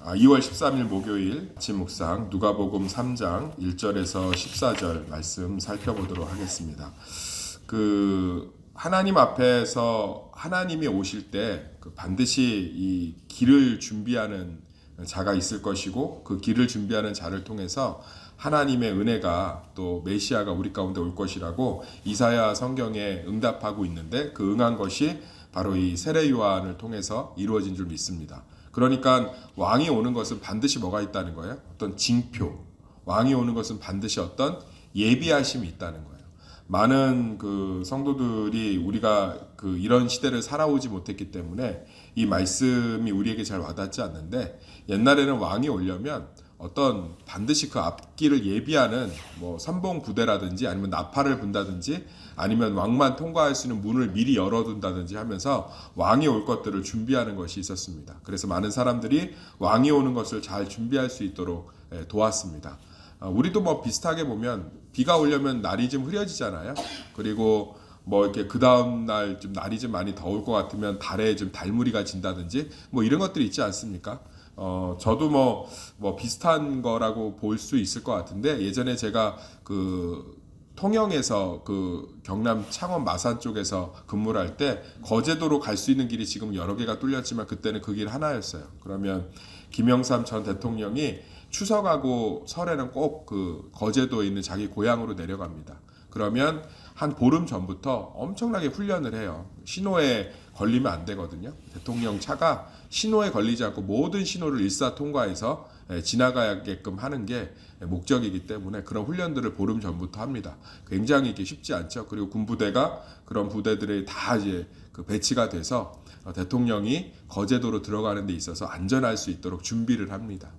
2월 13일 목요일 아침 묵상 누가복음 3장 1절에서 14절 말씀 살펴보도록 하겠습니다. 하나님 앞에서 하나님이 오실 때 반드시 이 길을 준비하는 자가 있을 것이고, 그 길을 준비하는 자를 통해서 하나님의 은혜가 또 메시아가 우리 가운데 올 것이라고 이사야 성경에 응답하고 있는데, 그 응한 것이 바로 이 세례 요한을 통해서 이루어진 줄 믿습니다. 그러니까 왕이 오는 것은 반드시 뭐가 있다는 거예요? 어떤 징표. 왕이 오는 것은 반드시 어떤 예비하심이 있다는 거예요. 많은 성도들이 우리가 이런 시대를 살아오지 못했기 때문에 이 말씀이 우리에게 잘 와닿지 않는데, 옛날에는 왕이 오려면 어떤 반드시 그 앞길을 예비하는 선봉 부대라든지 아니면 나팔을 분다든지 아니면 왕만 통과할 수 있는 문을 미리 열어둔다든지 하면서 왕이 올 것들을 준비하는 것이 있었습니다. 그래서 많은 사람들이 왕이 오는 것을 잘 준비할 수 있도록 도왔습니다. 우리도 비슷하게 보면 비가 오려면 날이 좀 흐려지잖아요. 그리고 이렇게 그 다음 날 좀 날이 좀 많이 더울 것 같으면 달에 좀 달무리가 진다든지 이런 것들이 있지 않습니까? 저도 비슷한 거라고 볼 수 있을 것 같은데, 예전에 제가 통영에서 경남 창원 마산 쪽에서 근무를 할 때 거제도로 갈 수 있는 길이 지금 여러 개가 뚫렸지만 그때는 그 길 하나였어요. 그러면 김영삼 전 대통령이 추석하고 설에는 꼭 거제도에 있는 자기 고향으로 내려갑니다. 그러면 한 보름 전부터 엄청나게 훈련을 해요. 신호에 걸리면 안 되거든요. 대통령 차가 신호에 걸리지 않고 모든 신호를 일사통과해서 지나가게끔 하는 게 목적이기 때문에 그런 훈련들을 보름 전부터 합니다. 굉장히 이게 쉽지 않죠. 그리고 군부대가 그런 부대들이 다 이제 배치가 돼서 대통령이 거제도로 들어가는 데 있어서 안전할 수 있도록 준비를 합니다.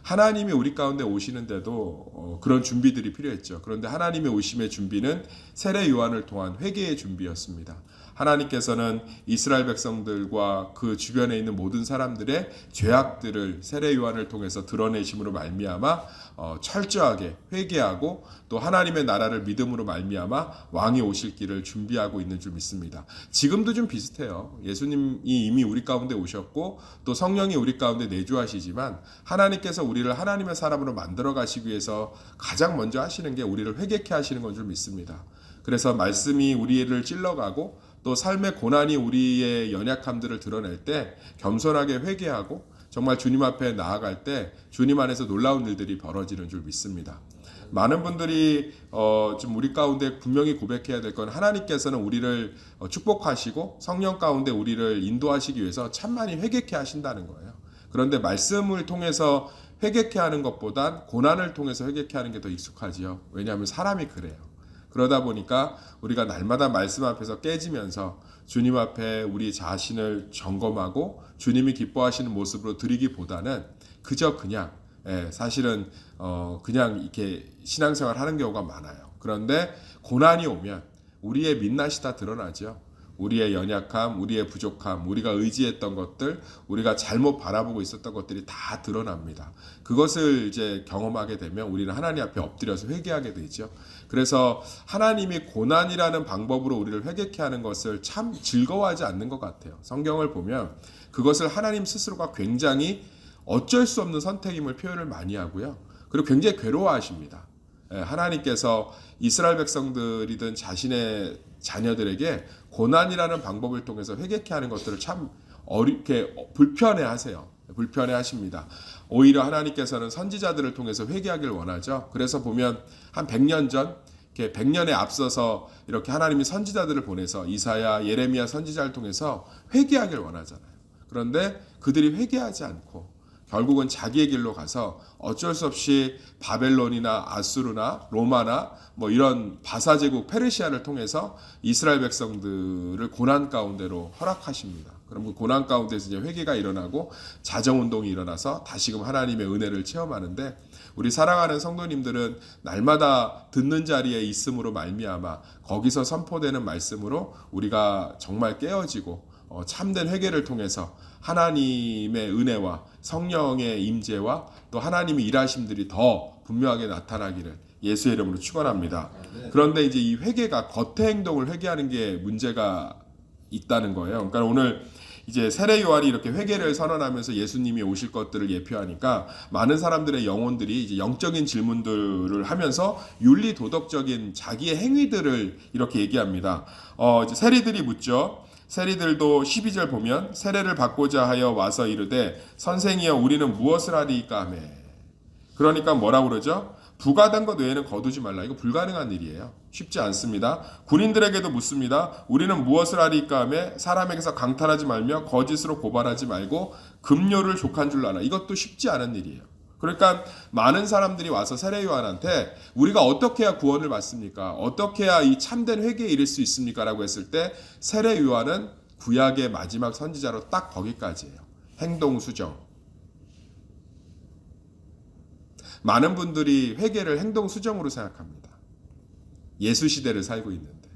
하나님이 우리 가운데 오시는데도 그런 준비들이 필요했죠. 그런데 하나님의 오심의 준비는 세례 요한을 통한 회개의 준비였습니다. 하나님께서는 이스라엘 백성들과 그 주변에 있는 모든 사람들의 죄악들을 세례 요한을 통해서 드러내심으로 말미암아 철저하게 회개하고, 또 하나님의 나라를 믿음으로 말미암아 왕이 오실 길을 준비하고 있는 줄 믿습니다. 지금도 좀 비슷해요. 예수님이 이미 우리 가운데 오셨고 또 성령이 우리 가운데 내주하시지만, 하나님께서 우리를 하나님의 사람으로 만들어 가시기 위해서 가장 먼저 하시는 게 우리를 회개케 하시는 건 줄 믿습니다. 그래서 말씀이 우리를 찔러가고 또 삶의 고난이 우리의 연약함들을 드러낼 때 겸손하게 회개하고 정말 주님 앞에 나아갈 때 주님 안에서 놀라운 일들이 벌어지는 줄 믿습니다. 많은 분들이 좀 우리 가운데 분명히 고백해야 될 건, 하나님께서는 우리를 축복하시고 성령 가운데 우리를 인도하시기 위해서 참 많이 회개케 하신다는 거예요. 그런데 말씀을 통해서 회개케 하는 것보단 고난을 통해서 회개케 하는 게 더 익숙하지요. 왜냐하면 사람이 그래요. 그러다 보니까 우리가 날마다 말씀 앞에서 깨지면서 주님 앞에 우리 자신을 점검하고 주님이 기뻐하시는 모습으로 드리기보다는 그저 사실은 그냥 이렇게 신앙생활 하는 경우가 많아요. 그런데 고난이 오면 우리의 민낯이 다 드러나죠. 우리의 연약함, 우리의 부족함, 우리가 의지했던 것들, 우리가 잘못 바라보고 있었던 것들이 다 드러납니다. 그것을 이제 경험하게 되면 우리는 하나님 앞에 엎드려서 회개하게 되죠. 그래서 하나님이 고난이라는 방법으로 우리를 회개케 하는 것을 참 즐거워하지 않는 것 같아요. 성경을 보면 그것을 하나님 스스로가 굉장히 어쩔 수 없는 선택임을 표현을 많이 하고요. 그리고 굉장히 괴로워하십니다. 하나님께서 이스라엘 백성들이든 자신의 자녀들에게 고난이라는 방법을 통해서 회개케 하는 것들을 참 어렵게 불편해하세요. 불편해하십니다. 오히려 하나님께서는 선지자들을 통해서 회개하길 원하죠. 그래서 보면 한 100년 전, 100년에 앞서서 이렇게 하나님이 선지자들을 보내서 이사야, 예레미야 선지자를 통해서 회개하길 원하잖아요. 그런데 그들이 회개하지 않고 결국은 자기의 길로 가서 어쩔 수 없이 바벨론이나 아수르나 로마나 이런 바사제국 페르시아를 통해서 이스라엘 백성들을 고난 가운데로 허락하십니다. 그럼 그 고난 가운데서 이제 회개가 일어나고 자정운동이 일어나서 다시금 하나님의 은혜를 체험하는데, 우리 사랑하는 성도님들은 날마다 듣는 자리에 있음으로 말미암아 거기서 선포되는 말씀으로 우리가 정말 깨어지고 참된 회개를 통해서 하나님의 은혜와 성령의 임재와 또 하나님의 일하심들이 더 분명하게 나타나기를 예수의 이름으로 축원합니다. 그런데 이제 이 회개가 겉의 행동을 회개하는 게 문제가 있다는 거예요. 그러니까 오늘 이제 세례 요한이 이렇게 회개를 선언하면서 예수님이 오실 것들을 예표하니까 많은 사람들의 영혼들이 이제 영적인 질문들을 하면서 윤리 도덕적인 자기의 행위들을 이렇게 얘기합니다. 이제 세리들이 묻죠. 세리들도 12절 보면 세례를 받고자 하여 와서 이르되 선생이여 우리는 무엇을 하리이까 하매. 그러니까 뭐라고 그러죠? 부가된 것 외에는 거두지 말라. 이거 불가능한 일이에요. 쉽지 않습니다. 군인들에게도 묻습니다. 우리는 무엇을 하리까 하며 사람에게서 강탈하지 말며 거짓으로 고발하지 말고 급료를 족한 줄 알아. 이것도 쉽지 않은 일이에요. 그러니까 많은 사람들이 와서 세례 요한한테 우리가 어떻게 해야 구원을 받습니까? 어떻게 해야 이 참된 회개에 이를 수 있습니까? 라고 했을 때 세례 요한은 구약의 마지막 선지자로 딱 거기까지예요. 행동 수정. 많은 분들이 회개를 행동 수정으로 생각합니다. 예수 시대를 살고 있는데.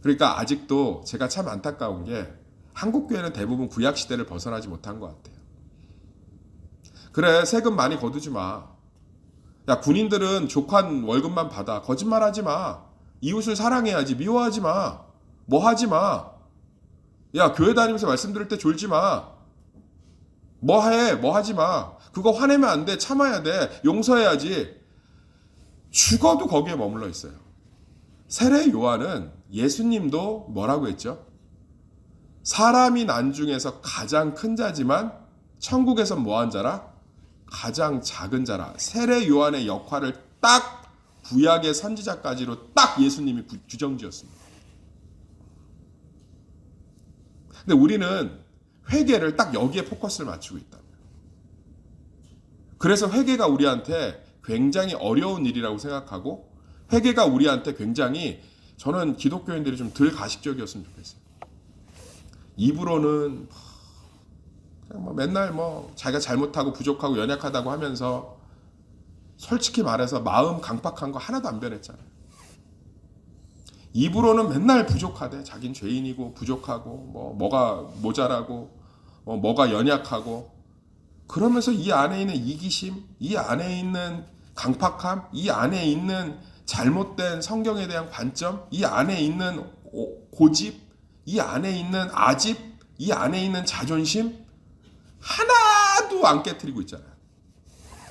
그러니까 아직도 제가 참 안타까운 게 한국 교회는 대부분 구약 시대를 벗어나지 못한 것 같아요. 그래, 세금 많이 거두지 마. 야, 군인들은 족한 월급만 받아. 거짓말하지 마. 이웃을 사랑해야지. 미워하지 마. 뭐 하지 마. 야, 교회 다니면서 말씀 들을 때 졸지 마. 뭐 해. 뭐 하지 마. 그거 화내면 안 돼. 참아야 돼. 용서해야지. 죽어도 거기에 머물러 있어요. 세례 요한은 예수님도 뭐라고 했죠? 사람이 난 중에서 가장 큰 자지만 천국에서 뭐한 자라? 가장 작은 자라. 세례 요한의 역할을 딱 구약의 선지자까지로 딱 예수님이 규정지었습니다. 근데 우리는 회개를 딱 여기에 포커스를 맞추고 있다. 그래서 회개가 우리한테 굉장히 어려운 일이라고 생각하고 회개가 우리한테 굉장히 저는 기독교인들이 좀 덜 가식적이었으면 좋겠어요. 입으로는 그냥 뭐 맨날 뭐 자기가 잘못하고 부족하고 연약하다고 하면서 솔직히 말해서 마음 강팍한 거 하나도 안 변했잖아요. 입으로는 맨날 부족하대. 자긴 죄인이고 부족하고 뭐가 모자라고 뭐가 연약하고 그러면서 이 안에 있는 이기심, 이 안에 있는 강팍함, 이 안에 있는 잘못된 성경에 대한 관점, 이 안에 있는 고집, 이 안에 있는 아집, 이 안에 있는 자존심 하나도 안 깨트리고 있잖아요.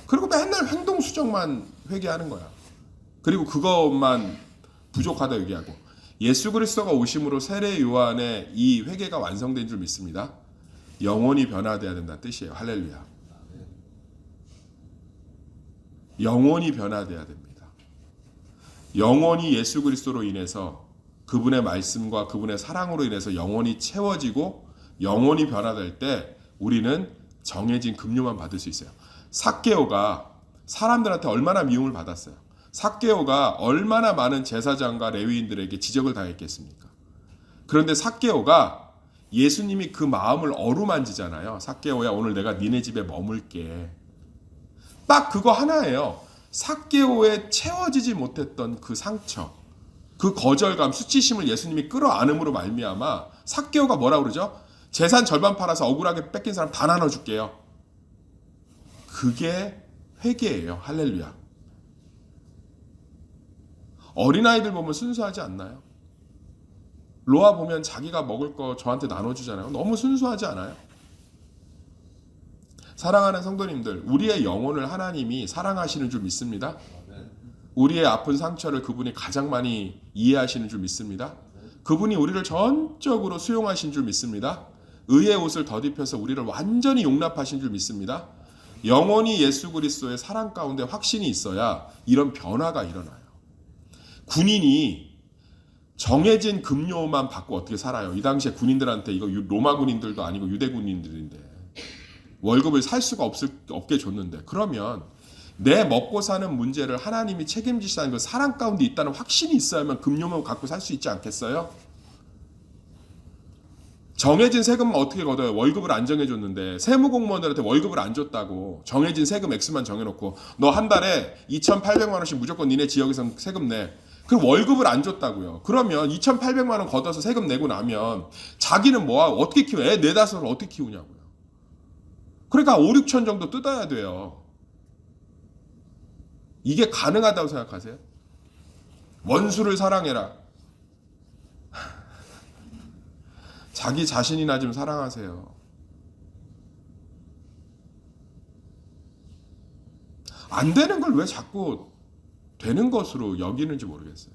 그리고 맨날 행동 수정만 회개하는 거야. 그리고 그것만 부족하다 얘기하고 예수 그리스도가 오심으로 세례 요한의 이 회개가 완성된 줄 믿습니다. 영혼이 변화돼야 된다는 뜻이에요. 할렐루야. 영혼이 변화돼야 됩니다. 영혼이 예수 그리스도로 인해서 그분의 말씀과 그분의 사랑으로 인해서 영혼이 채워지고 영혼이 변화될 때 우리는 정해진 급료만 받을 수 있어요. 삭개오가 사람들한테 얼마나 미움을 받았어요. 삭개오가 얼마나 많은 제사장과 레위인들에게 지적을 당했겠습니까? 그런데 삭개오가 예수님이 그 마음을 어루만지잖아요. 삭개오야 오늘 내가 니네 집에 머물게. 딱 그거 하나예요. 삭개오에 채워지지 못했던 그 상처, 그 거절감, 수치심을 예수님이 끌어안음으로 말미암아 삭개오가 뭐라 그러죠? 재산 절반 팔아서 억울하게 뺏긴 사람 다 나눠줄게요. 그게 회개예요. 할렐루야. 어린아이들 보면 순수하지 않나요? 로아 보면 자기가 먹을 거 저한테 나눠주잖아요. 너무 순수하지 않아요? 사랑하는 성도님들, 우리의 영혼을 하나님이 사랑하시는 줄 믿습니다. 우리의 아픈 상처를 그분이 가장 많이 이해하시는 줄 믿습니다. 그분이 우리를 전적으로 수용하신 줄 믿습니다. 의의 옷을 덧입혀서 우리를 완전히 용납하신 줄 믿습니다. 영원히 예수 그리스도의 사랑 가운데 확신이 있어야 이런 변화가 일어나요. 군인이 정해진 급료만 받고 어떻게 살아요? 이 당시에 군인들한테 이거 로마 군인들도 아니고 유대 군인들인데 월급을 살 수가 없게 줬는데 그러면 내 먹고 사는 문제를 하나님이 책임지시다는 그 사랑 가운데 있다는 확신이 있어야만 급료만 갖고 살 수 있지 않겠어요? 정해진 세금만 어떻게 걷어요? 월급을 안 정해줬는데 세무공무원들한테 월급을 안 줬다고 정해진 세금 액수만 정해놓고 너 한 달에 2,800만 원씩 무조건 니네 지역에서 세금 내. 그럼 월급을 안 줬다고요. 그러면 2,800만 원 걷어서 세금 내고 나면 자기는 어떻게 키워? 애 네다섯을 어떻게 키우냐고요. 그러니까 5, 6천 정도 뜯어야 돼요. 이게 가능하다고 생각하세요? 원수를 사랑해라. 자기 자신이나 좀 사랑하세요. 안 되는 걸 왜 자꾸 되는 것으로 여기는지 모르겠어요.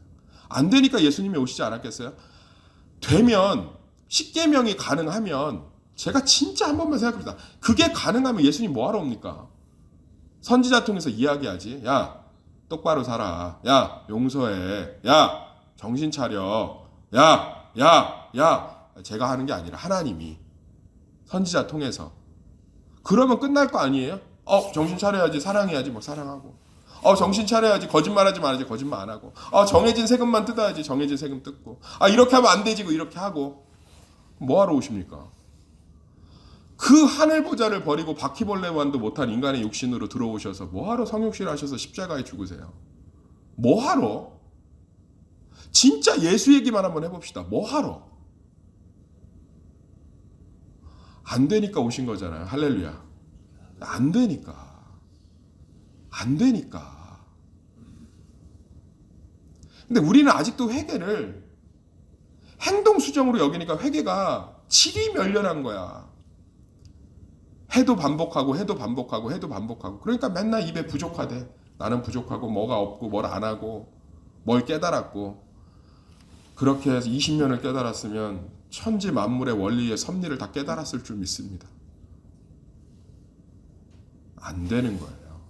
안 되니까 예수님이 오시지 않았겠어요? 되면 십계명이 가능하면 제가 진짜 한 번만 생각합니다. 그게 가능하면 예수님 뭐하러 옵니까? 선지자 통해서 이야기하지. 야 똑바로 살아. 야 용서해. 야 정신 차려. 야 제가 하는 게 아니라 하나님이 선지자 통해서. 그러면 끝날 거 아니에요? 정신 차려야지, 사랑해야지, 막 사랑하고. 정신 차려야지, 거짓말하지 말아야지, 거짓말 안 하고. 정해진 세금만 뜯어야지, 정해진 세금 뜯고. 이렇게 하면 안 되지, 이렇게 하고. 뭐하러 오십니까? 그 하늘 보좌를 버리고 바퀴벌레만도 못한 인간의 육신으로 들어오셔서 뭐하러 성육신을 하셔서 십자가에 죽으세요? 뭐하러? 진짜 예수 얘기만 한번 해봅시다. 뭐하러? 안 되니까 오신 거잖아요. 할렐루야. 안 되니까. 안 되니까. 근데 우리는 아직도 회개를 행동 수정으로 여기니까 회개가 질이 멸렬한 거야. 해도 반복하고 해도 반복하고 해도 반복하고. 그러니까 맨날 입에 부족하대. 나는 부족하고 뭐가 없고 뭘 안 하고 뭘 깨달았고. 그렇게 해서 20년을 깨달았으면 천지 만물의 원리의 섭리를 다 깨달았을 줄 믿습니다. 안 되는 거예요.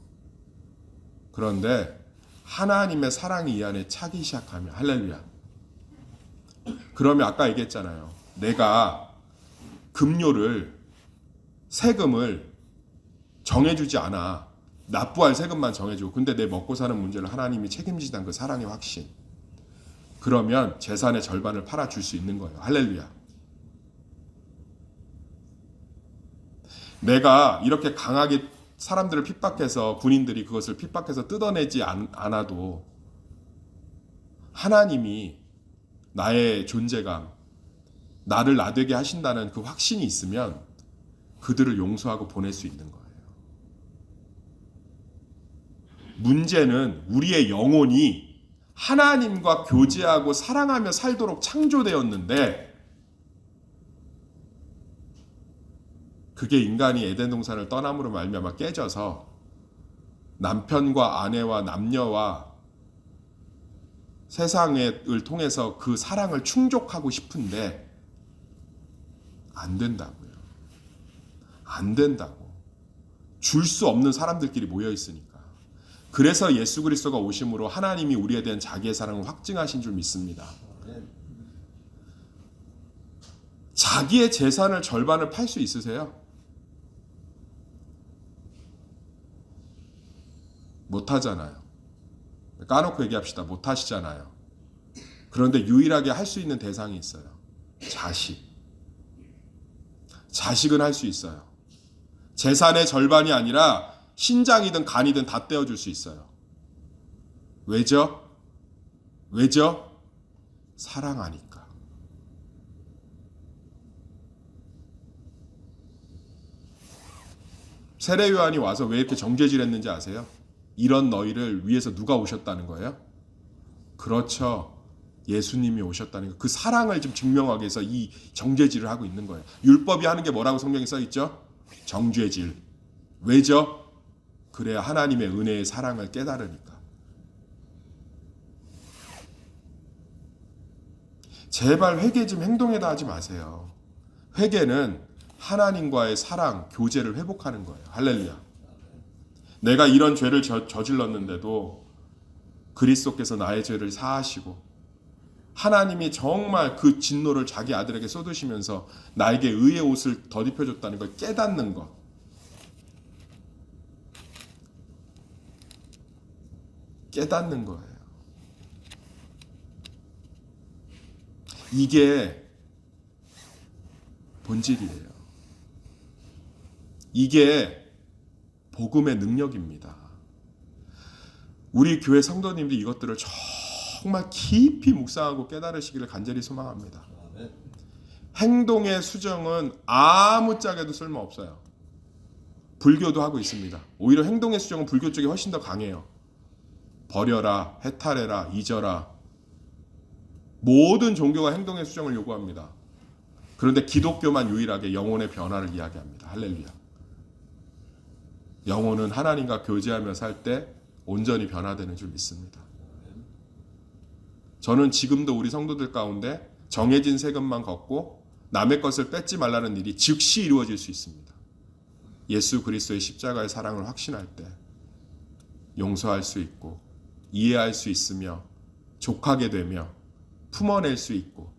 그런데 하나님의 사랑이 이 안에 차기 시작하면 할렐루야. 그러면 아까 얘기했잖아요. 내가 급료를 세금을 정해주지 않아. 납부할 세금만 정해주고 근데 내 먹고 사는 문제를 하나님이 책임지다는 그 사랑의 확신. 그러면 재산의 절반을 팔아줄 수 있는 거예요. 할렐루야. 내가 이렇게 강하게 사람들을 핍박해서 군인들이 그것을 핍박해서 뜯어내지 않아도 하나님이 나의 존재감, 나를 나되게 하신다는 그 확신이 있으면 그들을 용서하고 보낼 수 있는 거예요. 문제는 우리의 영혼이 하나님과 교제하고 사랑하며 살도록 창조되었는데 그게 인간이 에덴 동산을 떠남으로 말미암아 깨져서 남편과 아내와 남녀와 세상을 통해서 그 사랑을 충족하고 싶은데 안 된다고요. 안 된다고. 줄 수 없는 사람들끼리 모여 있으니까. 그래서 예수 그리스도가 오심으로 하나님이 우리에 대한 자기의 사랑을 확증하신 줄 믿습니다. 자기의 재산을 절반을 팔 수 있으세요? 못하잖아요. 까놓고 얘기합시다. 못하시잖아요. 그런데 유일하게 할 수 있는 대상이 있어요. 자식. 자식은 할 수 있어요. 재산의 절반이 아니라 신장이든 간이든 다 떼어줄 수 있어요. 왜죠? 왜죠? 사랑하니까. 세례 요한이 와서 왜 이렇게 정죄질했는지 아세요? 이런 너희를 위해서 누가 오셨다는 거예요? 그렇죠. 예수님이 오셨다는 거. 그 사랑을 좀 증명하기 위해서 이 정죄질을 하고 있는 거예요. 율법이 하는 게 뭐라고 성경에 써 있죠? 정죄질. 왜죠? 그래야 하나님의 은혜의 사랑을 깨달으니까. 제발 회개 좀 행동에다 하지 마세요. 회개는 하나님과의 사랑, 교제를 회복하는 거예요. 할렐루야. 내가 이런 죄를 저질렀는데도 그리스도께서 나의 죄를 사하시고 하나님이 정말 그 진노를 자기 아들에게 쏟으시면서 나에게 의의 옷을 덧입혀줬다는 걸 깨닫는 것. 깨닫는 거예요. 이게 본질이에요. 이게 복음의 능력입니다. 우리 교회 성도님들이 이것들을 정말 깊이 묵상하고 깨달으시기를 간절히 소망합니다. 행동의 수정은 아무짝에도 쓸모없어요. 불교도 하고 있습니다. 오히려 행동의 수정은 불교 쪽이 훨씬 더 강해요. 버려라, 해탈해라, 잊어라. 모든 종교가 행동의 수정을 요구합니다. 그런데 기독교만 유일하게 영혼의 변화를 이야기합니다. 할렐루야. 영혼은 하나님과 교제하며 살 때 온전히 변화되는 줄 믿습니다. 저는 지금도 우리 성도들 가운데 정해진 세금만 걷고 남의 것을 뺏지 말라는 일이 즉시 이루어질 수 있습니다. 예수 그리스도의 십자가의 사랑을 확신할 때 용서할 수 있고 이해할 수 있으며 족하게 되며 품어낼 수 있고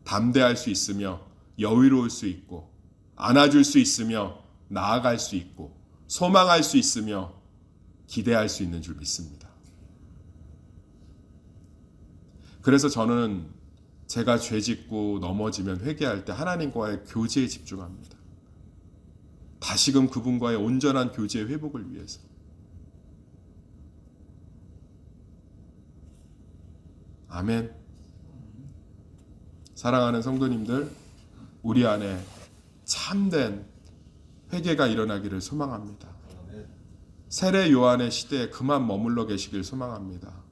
담대할 수 있으며 여유로울 수 있고 안아줄 수 있으며 나아갈 수 있고 소망할 수 있으며 기대할 수 있는 줄 믿습니다. 그래서 저는 제가 죄 짓고 넘어지면 회개할 때 하나님과의 교제에 집중합니다. 다시금 그분과의 온전한 교제의 회복을 위해서. 아멘. 사랑하는 성도님들, 우리 안에 참된 회개가 일어나기를 소망합니다. 세례 요한의 시대에 그만 머물러 계시길 소망합니다.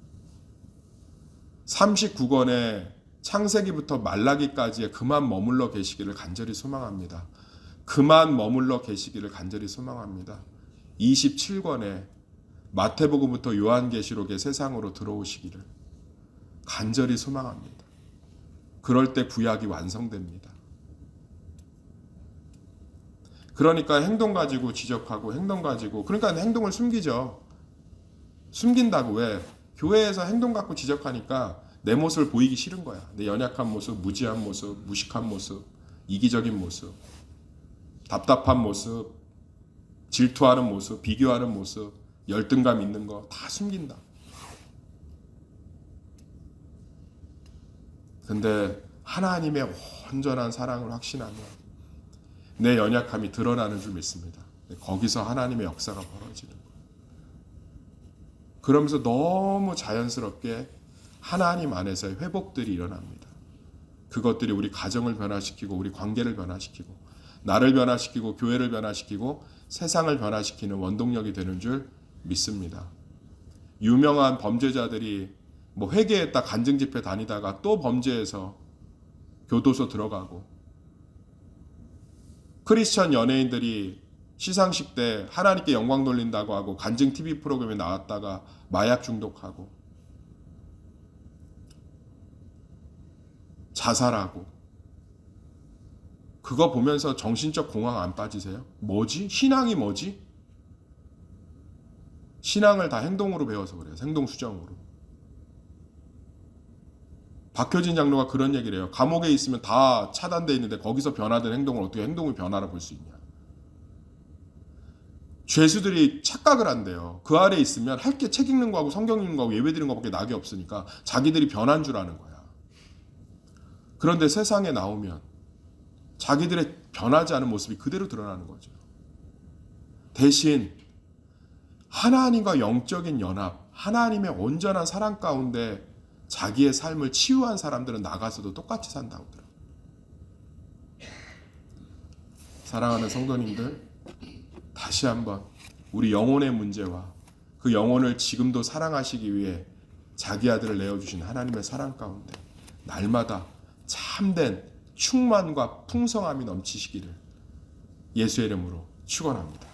39권의 창세기부터 말라기까지에 그만 머물러 계시기를 간절히 소망합니다. 그만 머물러 계시기를 간절히 소망합니다. 27권의 마태복음부터 요한계시록의 세상으로 들어오시기를 간절히 소망합니다. 그럴 때 구약이 완성됩니다. 그러니까 행동 가지고 지적하고 행동 가지고 그러니까 행동을 숨기죠. 숨긴다고. 왜? 교회에서 행동 갖고 지적하니까 내 모습을 보이기 싫은 거야. 내 연약한 모습, 무지한 모습, 무식한 모습, 이기적인 모습, 답답한 모습, 질투하는 모습, 비교하는 모습, 열등감 있는 거 다 숨긴다. 근데 하나님의 온전한 사랑을 확신하면 내 연약함이 드러나는 줄 믿습니다. 거기서 하나님의 역사가 벌어지는 거예요. 그러면서 너무 자연스럽게 하나님 안에서의 회복들이 일어납니다. 그것들이 우리 가정을 변화시키고 우리 관계를 변화시키고 나를 변화시키고 교회를 변화시키고 세상을 변화시키는 원동력이 되는 줄 믿습니다. 유명한 범죄자들이 회개했다 간증 집회 다니다가 또 범죄해서 교도소 들어가고, 크리스천 연예인들이 시상식 때 하나님께 영광 돌린다고 하고 간증 TV 프로그램에 나왔다가 마약 중독하고 자살하고, 그거 보면서 정신적 공황 안 빠지세요? 뭐지? 신앙이 뭐지? 신앙을 다 행동으로 배워서 그래요. 행동 수정으로. 박효진 장로가 그런 얘기를 해요. 감옥에 있으면 다 차단돼 있는데 거기서 변화된 행동을 어떻게 행동의 변화라 볼 수 있냐. 죄수들이 착각을 한대요. 그 아래 있으면 할 게 책 읽는 거하고 성경 읽는 거하고 예배 드리는 거밖에 낙이 없으니까 자기들이 변한 줄 아는 거야. 그런데 세상에 나오면 자기들의 변하지 않은 모습이 그대로 드러나는 거죠. 대신 하나님과 영적인 연합, 하나님의 온전한 사랑 가운데 자기의 삶을 치유한 사람들은 나가서도 똑같이 산다고 하더라고요. 사랑하는 성도님들, 다시 한번 우리 영혼의 문제와 그 영혼을 지금도 사랑하시기 위해 자기 아들을 내어주신 하나님의 사랑 가운데 날마다 참된 충만과 풍성함이 넘치시기를 예수의 이름으로 축원합니다.